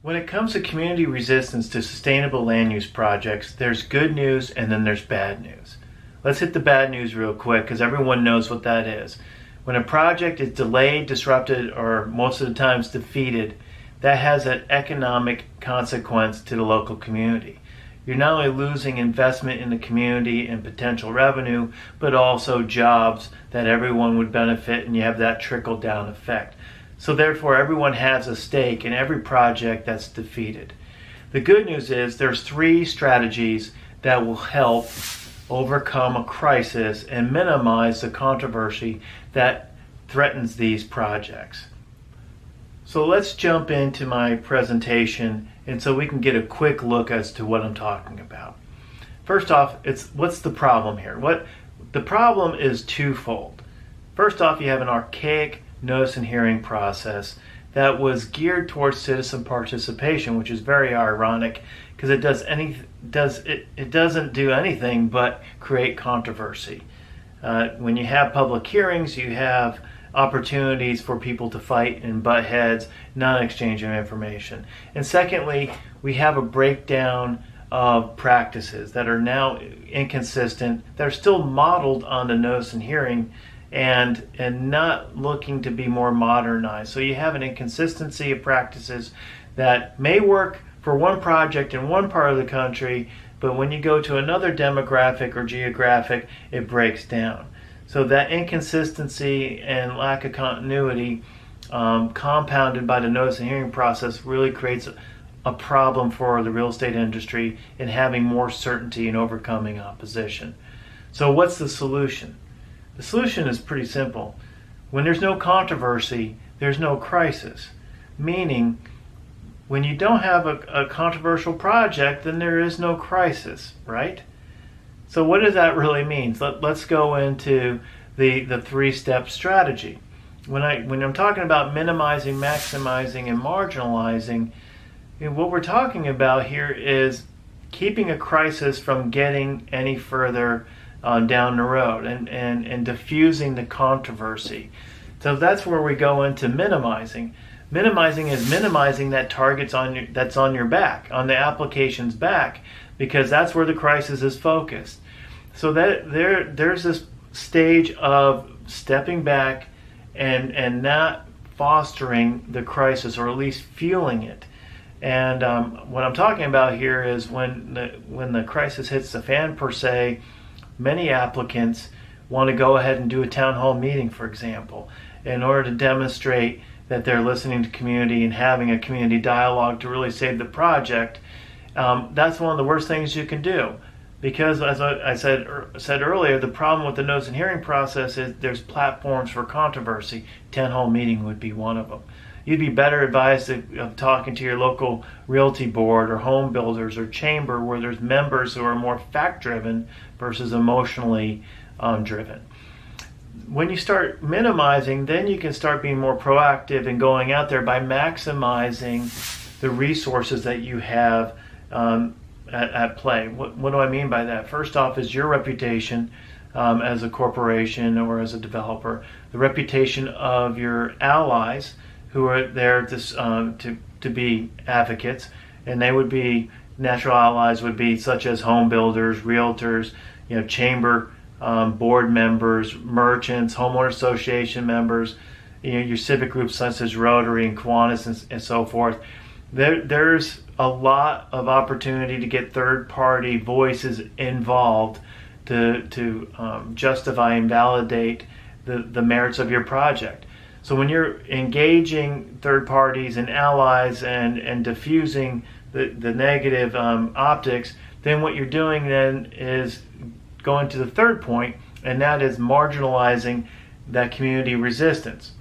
When it comes to community resistance to sustainable land use projects, there's good news and then there's bad news. Let's hit the bad news real quick because everyone knows what that is. When a project is delayed, disrupted, or most of the times defeated, that has an economic consequence to the local community. You're not only losing investment in the community and potential revenue, but also jobs that everyone would benefit, and you have that trickle-down effect. So therefore, everyone has a stake in every project that's defeated. The good news is there's 3 strategies that will help overcome a crisis and minimize the controversy that threatens these projects. So let's jump into my presentation and so we can get a quick look as to what I'm talking about. First off, what's the problem here? The problem is twofold. First off, you have an archaic notice and hearing process that was geared towards citizen participation, which is very ironic because it doesn't do anything but create controversy. When you have public hearings, you have opportunities for people to fight and butt heads, not exchange of information. And secondly, we have a breakdown of practices that are now inconsistent, that are still modeled on the notice and hearing and not looking to be more modernized. So you have an inconsistency of practices that may work for one project in one part of the country, but when you go to another demographic or geographic, it breaks down. So that inconsistency and lack of continuity, compounded by the notice and hearing process, really creates a problem for the real estate industry in having more certainty and overcoming opposition. So what's the solution? The solution is pretty simple. When there's no controversy, there's no crisis. Meaning, when you don't have a controversial project, then there is no crisis, right? So what does that really mean? Let's go into the 3-step strategy. When I'm talking about minimizing, maximizing, and marginalizing, what we're talking about here is keeping a crisis from getting any further down the road and diffusing the controversy. So that's where we go into minimizing. Minimizing is minimizing that target's that's on your back, on the application's back, because that's where the crisis is focused. So that there's this stage of stepping back and not fostering the crisis, or at least fueling it. And what I'm talking about here is when the crisis hits the fan per se, many applicants want to go ahead and do a town hall meeting, for example, in order to demonstrate that they're listening to community and having a community dialogue to really save the project. That's one of the worst things you can do, because as I said earlier, the problem with the notice and hearing process is there's platforms for controversy. Town hall meeting would be one of them. You'd be better advised of talking to your local realty board or home builders or chamber, where there's members who are more fact-driven versus emotionally driven. When you start minimizing, then you can start being more proactive and going out there by maximizing the resources that you have at play. What do I mean by that? First off is your reputation as a corporation or as a developer, the reputation of your allies who are there to be advocates, and they would be, natural allies would be such as home builders, realtors, chamber board members, merchants, homeowner association members, your civic groups such as Rotary and Kiwanis and so forth. There's a lot of opportunity to get third-party voices involved to justify and validate the merits of your project. So when you're engaging third parties and allies and diffusing the negative optics, then what you're doing then is going to the third point, and that is marginalizing that community resistance.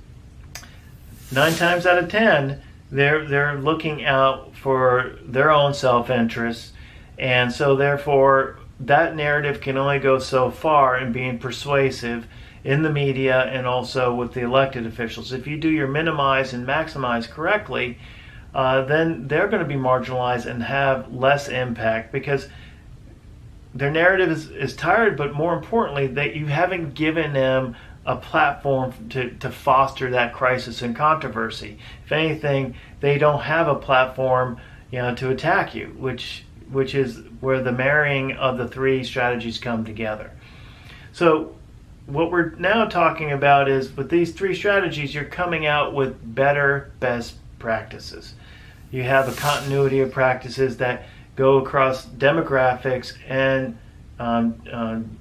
9 times out of 10, they're looking out for their own self-interest, and so therefore that narrative can only go so far in being persuasive in the media and also with the elected officials. If you do your minimize and maximize correctly, then they're going to be marginalized and have less impact, because their narrative is tired, but more importantly, that you haven't given them a platform to foster that crisis and controversy. If anything, they don't have a platform, to attack you, which is where the marrying of the three strategies come together. So what we're now talking about is with these three strategies, you're coming out with better best practices. You have a continuity of practices that go across demographics and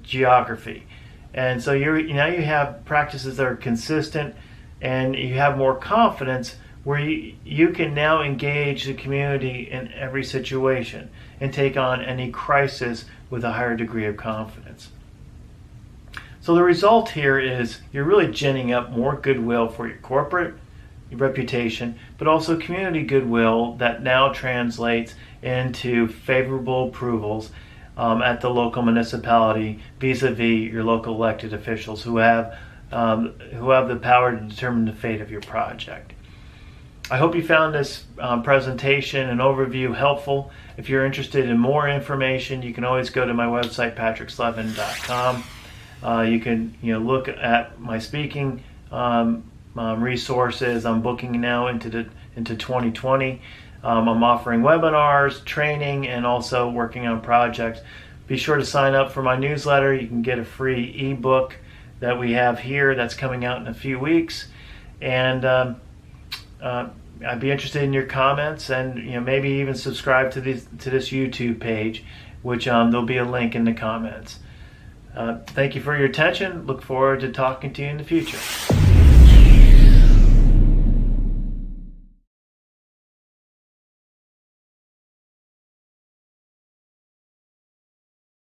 geography. And so now you have practices that are consistent, and you have more confidence where you can now engage the community in every situation and take on any crisis with a higher degree of confidence. So the result here is you're really ginning up more goodwill for your corporate reputation, but also community goodwill that now translates into favorable approvals at the local municipality vis-a-vis your local elected officials who have the power to determine the fate of your project. I hope you found this presentation and overview helpful. If you're interested in more information, you can always go to my website, patrickslevin.com. You can look at my speaking resources. I'm booking now into 2020. I'm offering webinars, training, and also working on projects. Be sure to sign up for my newsletter. You can get a free ebook that we have here that's coming out in a few weeks. And I'd be interested in your comments, and maybe even subscribe to this YouTube page, which there'll be a link in the comments. Thank you for your attention. Look forward to talking to you in the future.